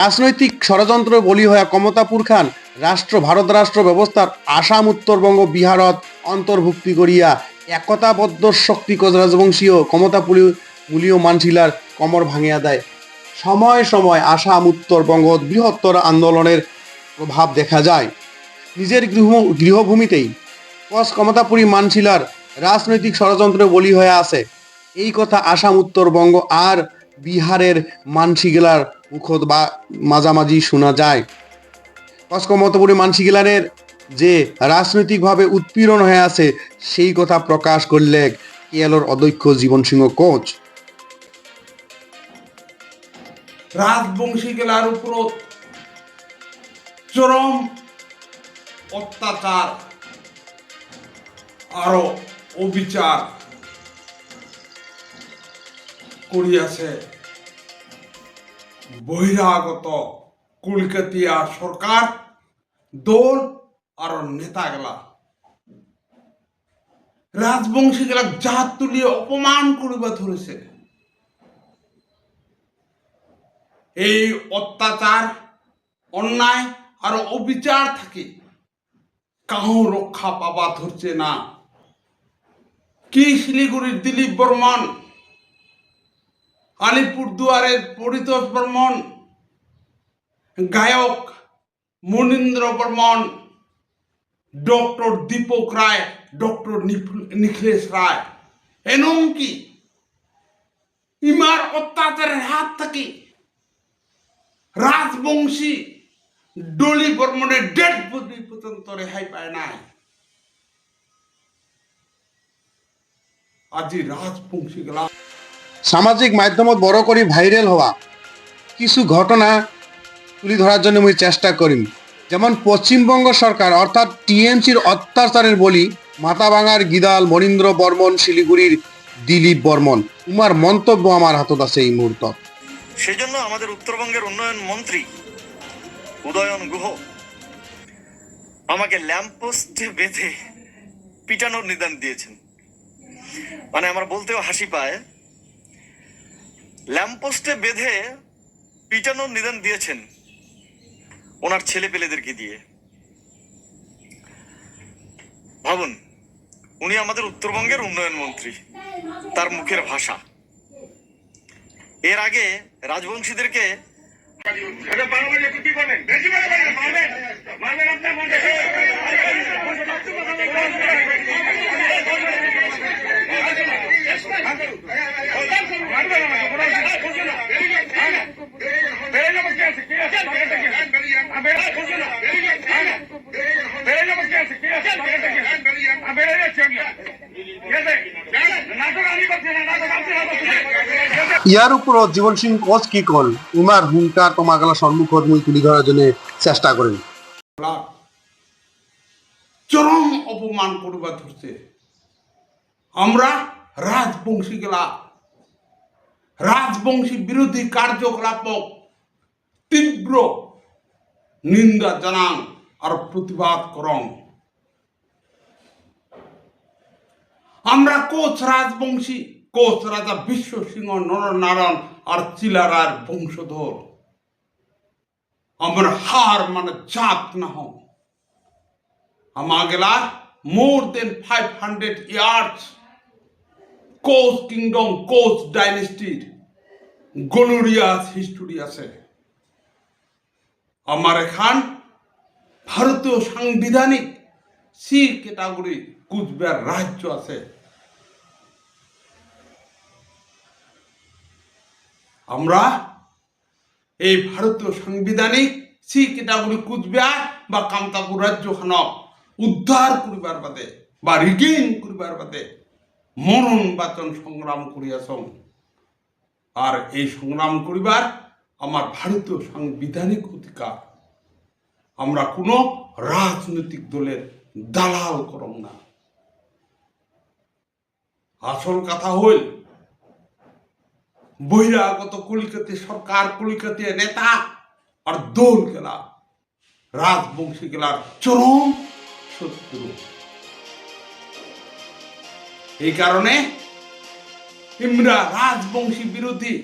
রাজনৈতিক ষড়যন্ত্র বলি হয়ে কমতাপুর খান ভারত রাষ্ট্র ব্যবস্থার আসাম উত্তরবঙ্গ বিহারত অন্তর্ভুক্তি করিয়া একতাবদ্ধ শক্তি রাজবংশীয় কমতাপুরী মূলীয় মানশিলার কমর ভাঙিয়া দেয়। সময় সময় আসাম উত্তরবঙ্গ বৃহত্তর আন্দোলনের প্রভাব দেখা যায়। নিজের গৃহভূমিতেই কমতাপুরী মানশিলার রাজনৈতিক ষড়যন্ত্র বলি হয়ে আছে। এই কথা আসাম উত্তরবঙ্গ আর বিহারের মানসিগেলার মুখত বা মাঝামাঝি শোনা যায়। কমতাপুরী মানসিগেলানের যে রাজনৈতিকভাবে উৎপীড়ন হয়ে আছে সেই কথা প্রকাশ করলে কেএলর অধ্যক্ষ জীবন সিংহ কোচ। রাজবংশী গেলার উপর চরম অত্যাচার আরো অবিচার করিয়াছে বহিরাগত কলকাতিয়া সরকার দল আর নেতাগুলা। রাজবংশী গেলা জাত তুলিয়ে অপমান করিবা ধরেছে। এই অত্যাচার অন্যায় আর অবিচার থাকে কাহো রক্ষা পাবা ধরছে না। কি শিলিগুড়ির দিলীপ বর্মন, আলিপুরদুয়ারের পরিতোষ বর্মন, গায়ক মনীন্দ্র বর্মন, ডক্টর দীপক রায়, ডক্টর নিখিলেশ রায়, এমনকি ইমার অত্যাচারের হাত থেকে রাজবংশী ডলি বর্মনের ডেড বডি পর্যন্ত রেহাই পায় নাই। আজি রাজবংশী গেলা সামাজিক মাধ্যমত বড় করে ভাইরাল হওয়া কিছু ঘটনা তুলে ধরার জন্য আমি চেষ্টা করি। যেমন পশ্চিমবঙ্গ সরকার অর্থাৎ টিএমসির অত্যাচারের বলি মাথাভাঙার গিদাল মনীন্দ্র বর্মন, শিলিগুড়ির দিলীপ বর্মন, উমার মন্তব্য আমার হাতত আছে এই মুহূর্ত। সেজন্য আমাদের উত্তরবঙ্গের উন্নয়ন মন্ত্রী উদয়ন গুহ আমাকে ল্যাম্পপোস্টে বেঁধে পিটানোর নিদান দিয়েছেন। মানে আমার বলতেও হাসি পায়, ল্যাম্পপোস্টে বেঁধে পিটানোর নিদান দিয়েছেন ওনার ছেলে পেলেদেরকে দিয়ে। ভাবুন, উনি আমাদের উত্তরবঙ্গের উন্নয়ন মন্ত্রী, তার মুখের ভাষা। এর আগে রাজবংশীদেরকে ইয়ার উপর জীবন সিং কোচ কি কল উমার হুঙ্কা তোমাগুলো সম্মুখত মুই তুলে ধরার জন্য চেষ্টা করেন। চরম অপমান করবা ধরছে। আমরা রাজবংশী গেলা রাজবংশী বিরোধী কার্যকলাপ তীব্র নিন্দা জানাং আর প্রতিবাদ করং। আমরা কোচ রাজবংশী, কোচ রাজা বিশ্ব সিংহ নরনারায়ণ আর চিলারার বংশধর। আমরা হার মানে জাত না হও। আমাগেলা more than 500 years Koch kingdom, Koch ডাইনেস্টির গ্লোরিয়াস হিস্টোরি আছে। আমার এখান ভারতীয় সাংবিধানিক সি ক্যাটাগরি কুচবিহার রাজ্য আছে। আমরা এই ভারতীয় সাংবিধানিক সি ক্যাটাগরি কুচবিহার বা কামতাপুর রাজ্য খানক উদ্ধার করিবার বাদে বা রিগেইন করিবার বাদে মরণ বাচন সংগ্রাম করিয়াছং। আর এই সংগ্রাম করিবার আমার ভারতীয় সাংবিধানিক অধিকার। আমরা কোনো রাজনৈতিক দলের দালাল করং না। আসল কথা হইল, বহিরাগত কলিকাতা সরকার, কলিকাতা নেতা আর দল গেলা রাজবংশী গেলার চরম শত্রু। এই কারণে আমরা রাজবংশী বিরোধী